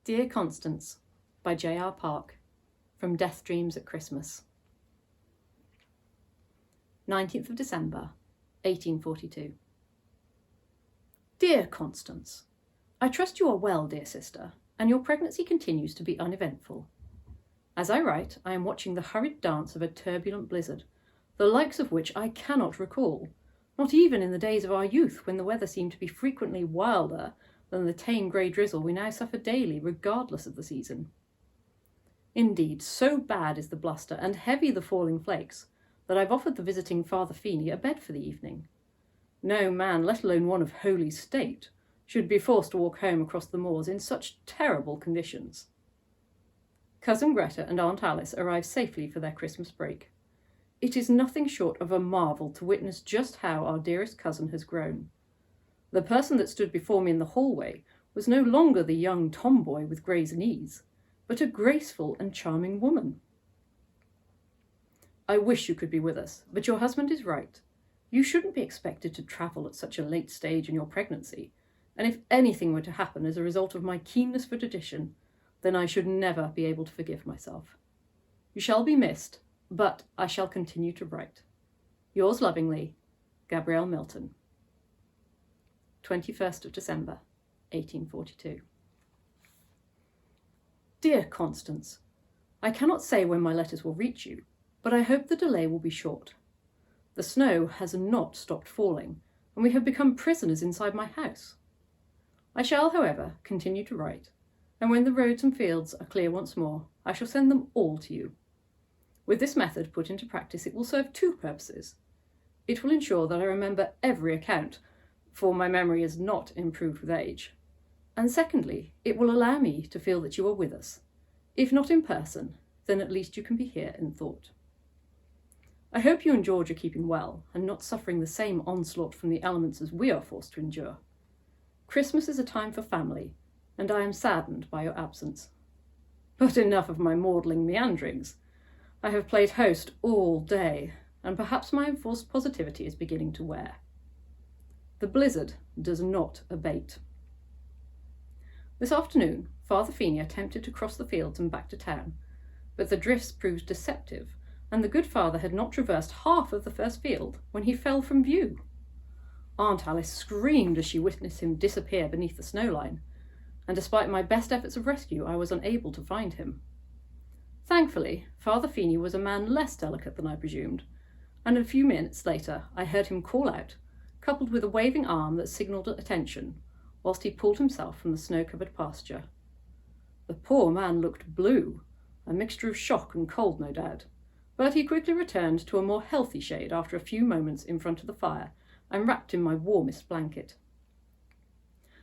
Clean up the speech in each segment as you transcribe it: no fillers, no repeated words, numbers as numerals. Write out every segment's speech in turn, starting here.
Dear Constance, by J.R. Park, from Death Dreams at Christmas. 19th of December, 1842. Dear Constance, I trust you are well, dear sister, and your pregnancy continues to be uneventful. As I write, I am watching the hurried dance of a turbulent blizzard, the likes of which I cannot recall, not even in the days of our youth when the weather seemed to be frequently wilder than the tame grey drizzle we now suffer daily, regardless of the season. Indeed, so bad is the bluster and heavy the falling flakes that I've offered the visiting Father Feeney a bed for the evening. No man, let alone one of holy state, should be forced to walk home across the moors in such terrible conditions. Cousin Greta and Aunt Alice arrive safely for their Christmas break. It is nothing short of a marvel to witness just how our dearest cousin has grown. The person that stood before me in the hallway was no longer the young tomboy with grays knees, but a graceful and charming woman. I wish you could be with us, but your husband is right. You shouldn't be expected to travel at such a late stage in your pregnancy, and if anything were to happen as a result of my keenness for tradition, then I should never be able to forgive myself. You shall be missed, but I shall continue to write. Yours lovingly, Gabrielle Milton. 21st of December, 1842. Dear Constance, I cannot say when my letters will reach you, but I hope the delay will be short. The snow has not stopped falling, and we have become prisoners inside my house. I shall, however, continue to write, and when the roads and fields are clear once more, I shall send them all to you. With this method put into practice, it will serve two purposes. It will ensure that I remember every account, for my memory is not improved with age. And secondly, it will allow me to feel that you are with us. If not in person, then at least you can be here in thought. I hope you and George are keeping well and not suffering the same onslaught from the elements as we are forced to endure. Christmas is a time for family, and I am saddened by your absence. But enough of my maudlin meanderings. I have played host all day, and perhaps my enforced positivity is beginning to wear. The blizzard does not abate. This afternoon, Father Feeney attempted to cross the fields and back to town, but the drifts proved deceptive, and the good father had not traversed half of the first field when he fell from view. Aunt Alice screamed as she witnessed him disappear beneath the snow line, and despite my best efforts of rescue, I was unable to find him. Thankfully, Father Feeney was a man less delicate than I presumed, and a few minutes later I heard him call out, coupled with a waving arm that signalled attention, whilst he pulled himself from the snow-covered pasture. The poor man looked blue, a mixture of shock and cold, no doubt, but he quickly returned to a more healthy shade after a few moments in front of the fire and wrapped in my warmest blanket.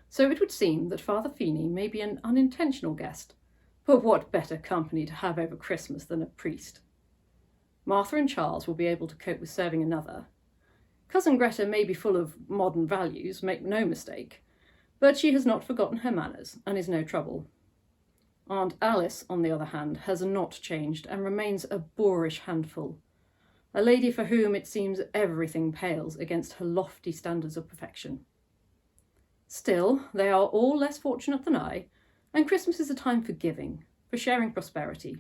So it would seem that Father Feeney may be an unintentional guest, but what better company to have over Christmas than a priest? Martha and Charles will be able to cope with serving another. Cousin Greta may be full of modern values, make no mistake, but she has not forgotten her manners and is no trouble. Aunt Alice, on the other hand, has not changed and remains a boorish handful, a lady for whom it seems everything pales against her lofty standards of perfection. Still, they are all less fortunate than I, and Christmas is a time for giving, for sharing prosperity.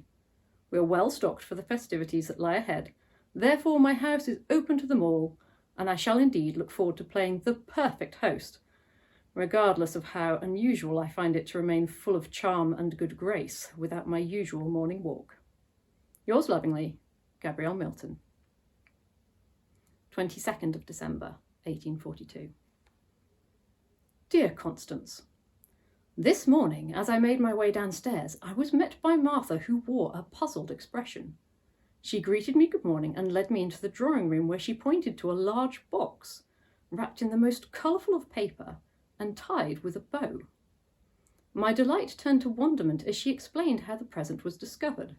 We are well stocked for the festivities that lie ahead, therefore my house is open to them all, and I shall indeed look forward to playing the perfect host, regardless of how unusual I find it to remain full of charm and good grace without my usual morning walk. Yours lovingly, Gabrielle Milton. 22nd of December, 1842. Dear Constance, this morning, as I made my way downstairs, I was met by Martha, who wore a puzzled expression. She greeted me good morning and led me into the drawing room, where she pointed to a large box, wrapped in the most colourful of paper and tied with a bow. My delight turned to wonderment as she explained how the present was discovered.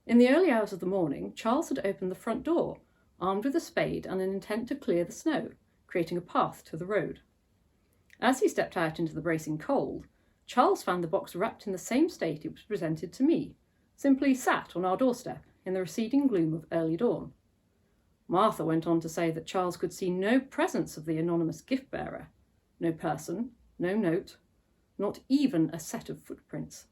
In the early hours of the morning, Charles had opened the front door, armed with a spade and an intent to clear the snow, creating a path to the road. As he stepped out into the bracing cold, Charles found the box wrapped in the same state it was presented to me, simply sat on our doorstep, in the receding gloom of early dawn. Martha went on to say that Charles could see no presence of the anonymous gift-bearer, no person, no note, not even a set of footprints.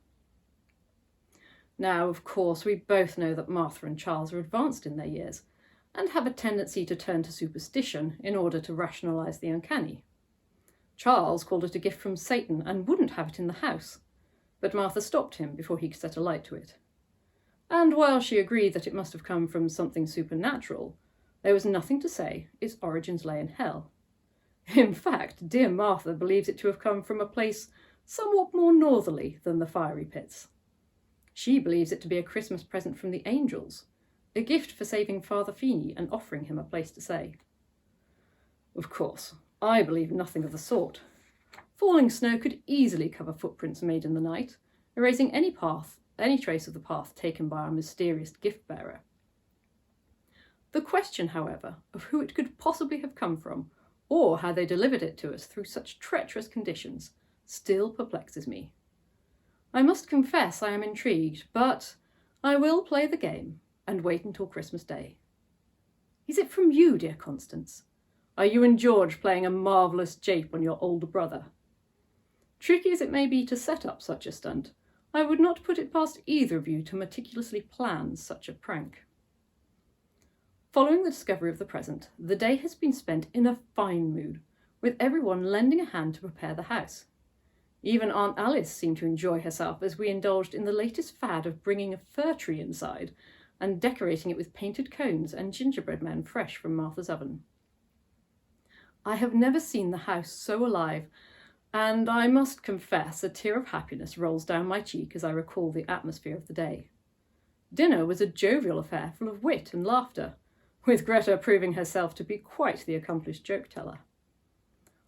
Now, of course, we both know that Martha and Charles are advanced in their years and have a tendency to turn to superstition in order to rationalise the uncanny. Charles called it a gift from Satan and wouldn't have it in the house, but Martha stopped him before he could set a light to it. And while she agreed that it must have come from something supernatural, there was nothing to say its origins lay in hell. In fact, dear Martha believes it to have come from a place somewhat more northerly than the fiery pits. She believes it to be a Christmas present from the angels, a gift for saving Father Feeney and offering him a place to stay. Of course, I believe nothing of the sort. Falling snow could easily cover footprints made in the night, erasing any trace of the path taken by our mysterious gift-bearer. The question, however, of who it could possibly have come from, or how they delivered it to us through such treacherous conditions, still perplexes me. I must confess I am intrigued, but I will play the game and wait until Christmas Day. Is it from you, dear Constance? Are you and George playing a marvellous jape on your older brother? Tricky as it may be to set up such a stunt, I would not put it past either of you to meticulously plan such a prank. Following the discovery of the present, the day has been spent in a fine mood, with everyone lending a hand to prepare the house. Even Aunt Alice seemed to enjoy herself as we indulged in the latest fad of bringing a fir tree inside and decorating it with painted cones and gingerbread men fresh from Martha's oven. I have never seen the house so alive, and I must confess a tear of happiness rolls down my cheek as I recall the atmosphere of the day. Dinner was a jovial affair full of wit and laughter, with Greta proving herself to be quite the accomplished joke-teller.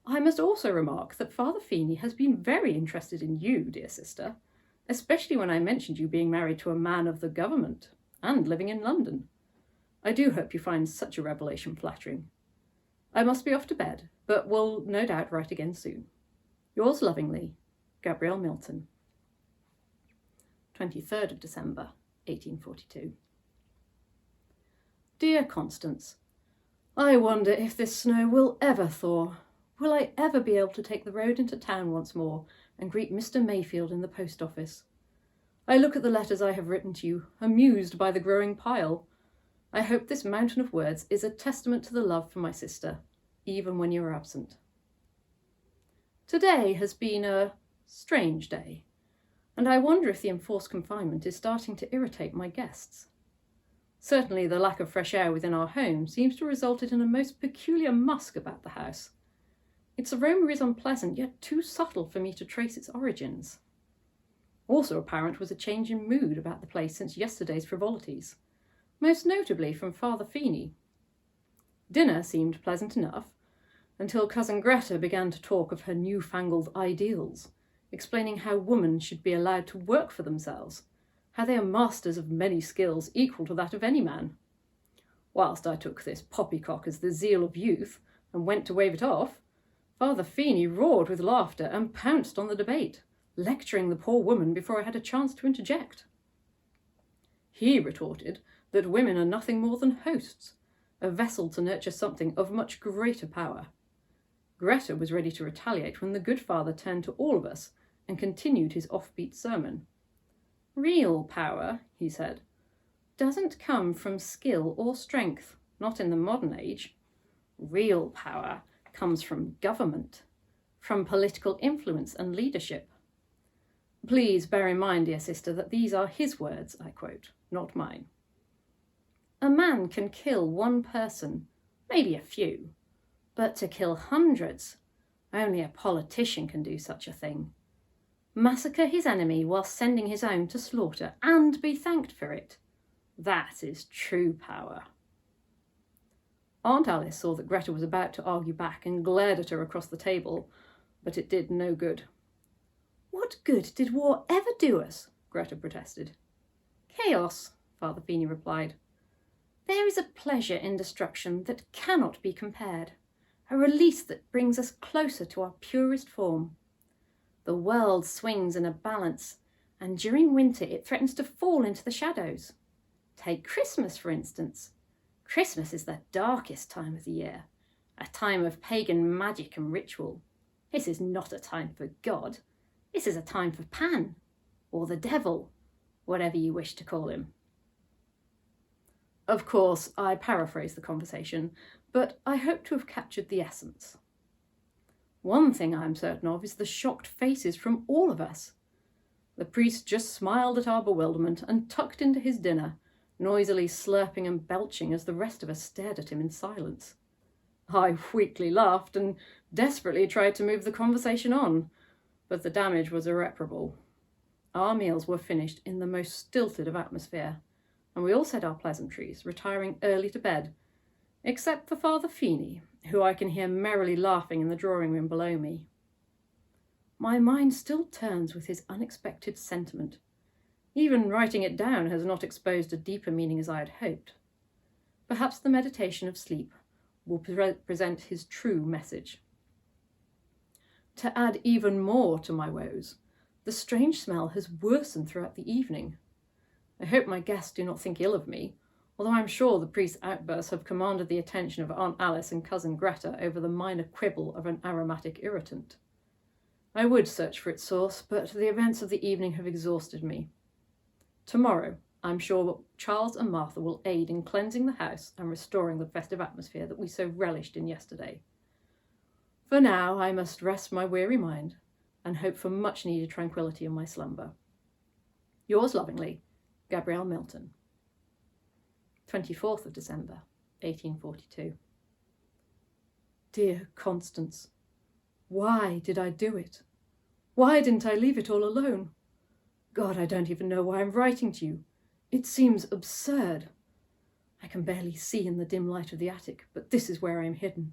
I must also remark that Father Feeney has been very interested in you, dear sister, especially when I mentioned you being married to a man of the government and living in London. I do hope you find such a revelation flattering. I must be off to bed, but will no doubt write again soon. Yours lovingly, Gabrielle Milton. 23rd of December, 1842. Dear Constance, I wonder if this snow will ever thaw. Will I ever be able to take the road into town once more and greet Mr. Mayfield in the post office? I look at the letters I have written to you, amused by the growing pile. I hope this mountain of words is a testament to the love for my sister, even when you are absent. Today has been a strange day, and I wonder if the enforced confinement is starting to irritate my guests. Certainly the lack of fresh air within our home seems to have resulted in a most peculiar musk about the house. Its aroma is unpleasant, yet too subtle for me to trace its origins. Also apparent was a change in mood about the place since yesterday's frivolities, most notably from Father Feeney. Dinner seemed pleasant enough, until Cousin Greta began to talk of her newfangled ideals, explaining how women should be allowed to work for themselves, how they are masters of many skills equal to that of any man. Whilst I took this poppycock as the zeal of youth and went to wave it off, Father Feeney roared with laughter and pounced on the debate, lecturing the poor woman before I had a chance to interject. He retorted that women are nothing more than hosts, a vessel to nurture something of much greater power. Greta was ready to retaliate when the good father turned to all of us and continued his offbeat sermon. Real power, he said, doesn't come from skill or strength, not in the modern age. Real power comes from government, from political influence and leadership. Please bear in mind, dear sister, that these are his words, I quote, not mine. A man can kill one person, maybe a few, but to kill hundreds, only a politician can do such a thing. Massacre his enemy while sending his own to slaughter and be thanked for it. That is true power. Aunt Alice saw that Greta was about to argue back and glared at her across the table, but it did no good. What good did war ever do us? Greta protested. Chaos, Father Feeney replied. There is a pleasure in destruction that cannot be compared, a release that brings us closer to our purest form. The world swings in a balance, and during winter it threatens to fall into the shadows. Take Christmas, for instance. Christmas is the darkest time of the year, a time of pagan magic and ritual. This is not a time for God. This is a time for Pan, or the devil, whatever you wish to call him. Of course, I paraphrase the conversation, but I hope to have captured the essence. One thing I am certain of is the shocked faces from all of us. The priest just smiled at our bewilderment and tucked into his dinner, noisily slurping and belching as the rest of us stared at him in silence. I weakly laughed and desperately tried to move the conversation on, but the damage was irreparable. Our meals were finished in the most stilted of atmosphere, and we all said our pleasantries, retiring early to bed, except for Father Feeney, who I can hear merrily laughing in the drawing room below me. My mind still turns with his unexpected sentiment. Even writing it down has not exposed a deeper meaning as I had hoped. Perhaps the meditation of sleep will present his true message. To add even more to my woes, the strange smell has worsened throughout the evening. I hope my guests do not think ill of me, although I'm sure the priest's outbursts have commanded the attention of Aunt Alice and Cousin Greta over the minor quibble of an aromatic irritant. I would search for its source, but the events of the evening have exhausted me. Tomorrow, I'm sure Charles and Martha will aid in cleansing the house and restoring the festive atmosphere that we so relished in yesterday. For now, I must rest my weary mind and hope for much-needed tranquillity in my slumber. Yours lovingly, Gabrielle Milton. 24th of December, 1842. Dear Constance, why did I do it? Why didn't I leave it all alone? God, I don't even know why I'm writing to you. It seems absurd. I can barely see in the dim light of the attic, but this is where I am hidden.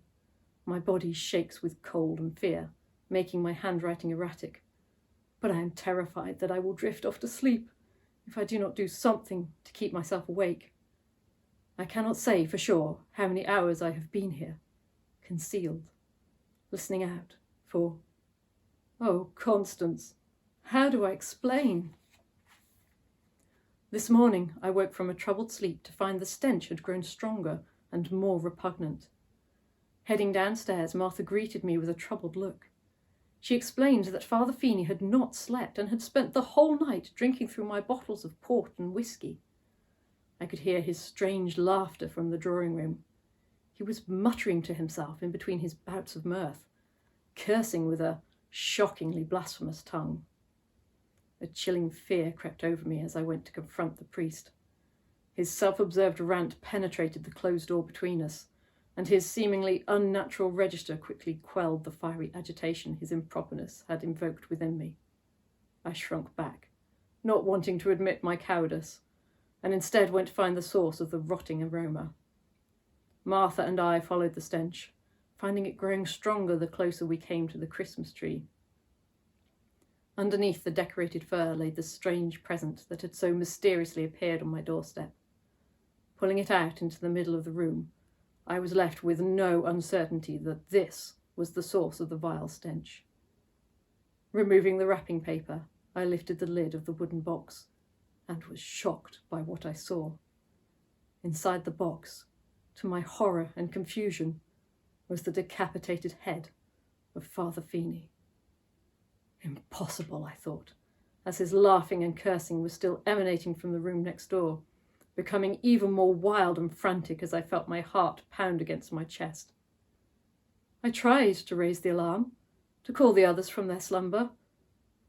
My body shakes with cold and fear, making my handwriting erratic. But I am terrified that I will drift off to sleep if I do not do something to keep myself awake. I cannot say for sure how many hours I have been here, concealed, listening out for... Oh, Constance, how do I explain? This morning I woke from a troubled sleep to find the stench had grown stronger and more repugnant. Heading downstairs, Martha greeted me with a troubled look. She explained that Father Feeney had not slept and had spent the whole night drinking through my bottles of port and whisky. I could hear his strange laughter from the drawing room. He was muttering to himself in between his bouts of mirth, cursing with a shockingly blasphemous tongue. A chilling fear crept over me as I went to confront the priest. His self-observed rant penetrated the closed door between us, and his seemingly unnatural register quickly quelled the fiery agitation his improperness had invoked within me. I shrunk back, not wanting to admit my cowardice, and instead went to find the source of the rotting aroma. Martha and I followed the stench, finding it growing stronger the closer we came to the Christmas tree. Underneath the decorated fir lay the strange present that had so mysteriously appeared on my doorstep. Pulling it out into the middle of the room, I was left with no uncertainty that this was the source of the vile stench. Removing the wrapping paper, I lifted the lid of the wooden box and was shocked by what I saw. Inside the box, to my horror and confusion, was the decapitated head of Father Feeney. Impossible, I thought, as his laughing and cursing was still emanating from the room next door, becoming even more wild and frantic as I felt my heart pound against my chest. I tried to raise the alarm, to call the others from their slumber,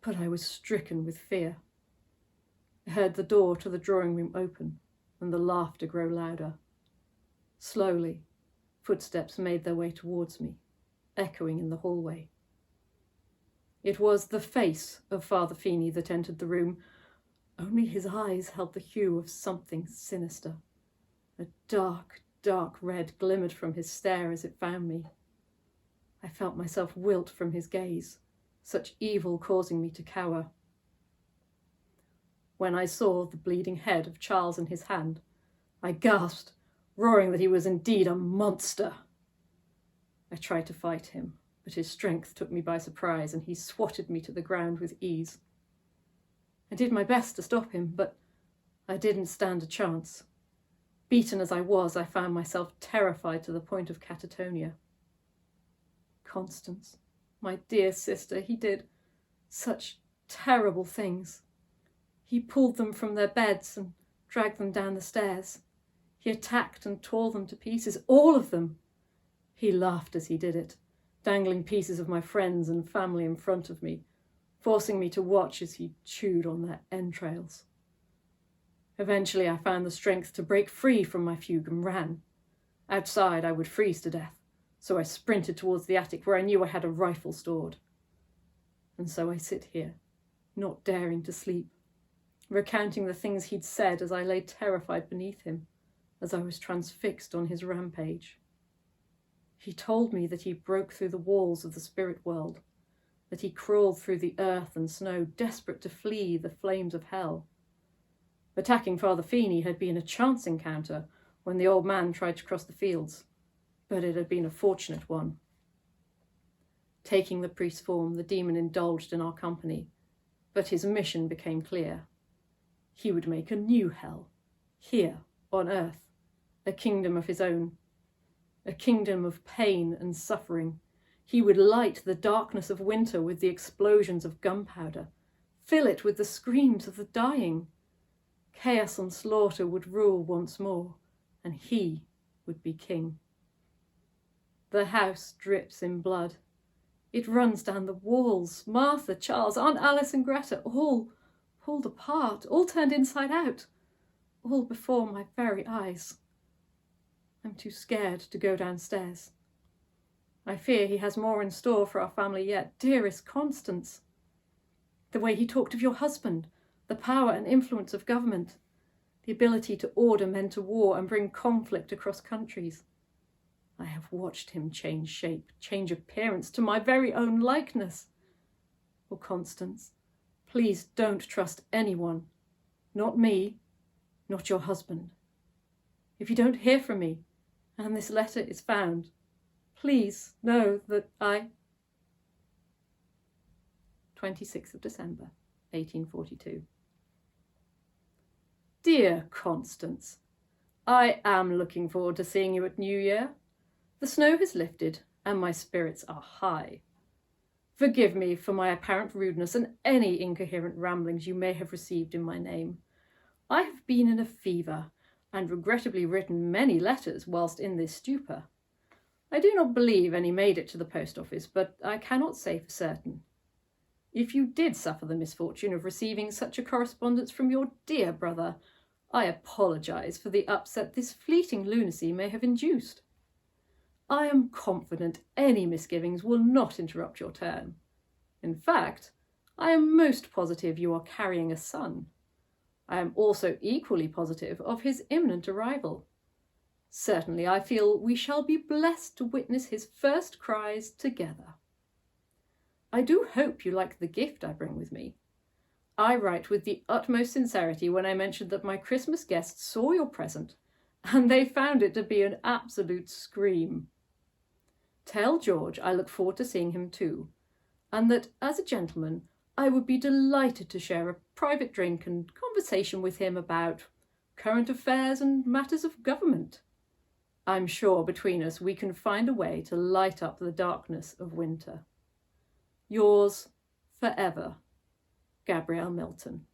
but I was stricken with fear. I heard the door to the drawing room open and the laughter grow louder. Slowly, footsteps made their way towards me, echoing in the hallway. It was the face of Father Feeney that entered the room, only his eyes held the hue of something sinister. A dark, dark red glimmered from his stare as it found me. I felt myself wilt from his gaze, such evil causing me to cower. When I saw the bleeding head of Charles in his hand, I gasped, roaring that he was indeed a monster. I tried to fight him, but his strength took me by surprise and he swatted me to the ground with ease. I did my best to stop him, but I didn't stand a chance. Beaten as I was, I found myself terrified to the point of catatonia. Constance, my dear sister, he did such terrible things. He pulled them from their beds and dragged them down the stairs. He attacked and tore them to pieces, all of them. He laughed as he did it, dangling pieces of my friends and family in front of me, forcing me to watch as he chewed on their entrails. Eventually I found the strength to break free from my fugue and ran. Outside I would freeze to death, so I sprinted towards the attic where I knew I had a rifle stored. And so I sit here, not daring to sleep, recounting the things he'd said as I lay terrified beneath him, as I was transfixed on his rampage. He told me that he broke through the walls of the spirit world, that he crawled through the earth and snow, desperate to flee the flames of hell. Attacking Father Feeney had been a chance encounter when the old man tried to cross the fields, but it had been a fortunate one. Taking the priest's form, the demon indulged in our company, but his mission became clear. He would make a new hell, here on earth, a kingdom of his own, a kingdom of pain and suffering. He would light the darkness of winter with the explosions of gunpowder, fill it with the screams of the dying. Chaos and slaughter would rule once more, and he would be king. The house drips in blood. It runs down the walls. Martha, Charles, Aunt Alice and Greta, all pulled apart, all turned inside out, all before my very eyes. I'm too scared to go downstairs. I fear he has more in store for our family yet. Dearest Constance, the way he talked of your husband, the power and influence of government, the ability to order men to war and bring conflict across countries. I have watched him change shape, change appearance to my very own likeness. Oh, Constance, please don't trust anyone. Not me, not your husband. If you don't hear from me, and this letter is found, please know that 26th of December, 1842. Dear Constance, I am looking forward to seeing you at New Year. The snow has lifted and my spirits are high. Forgive me for my apparent rudeness and any incoherent ramblings you may have received in my name. I have been in a fever and regrettably written many letters whilst in this stupor. I do not believe any made it to the post office, but I cannot say for certain. If you did suffer the misfortune of receiving such a correspondence from your dear brother, I apologise for the upset this fleeting lunacy may have induced. I am confident any misgivings will not interrupt your turn. In fact, I am most positive you are carrying a son. I am also equally positive of his imminent arrival. Certainly, I feel we shall be blessed to witness his first cries together. I do hope you like the gift I bring with me. I write with the utmost sincerity when I mentioned that my Christmas guests saw your present, and they found it to be an absolute scream. Tell George I look forward to seeing him too, and that, as a gentleman, I would be delighted to share a private drink and conversation with him about current affairs and matters of government. I'm sure between us we can find a way to light up the darkness of winter. Yours forever, Gabrielle Milton.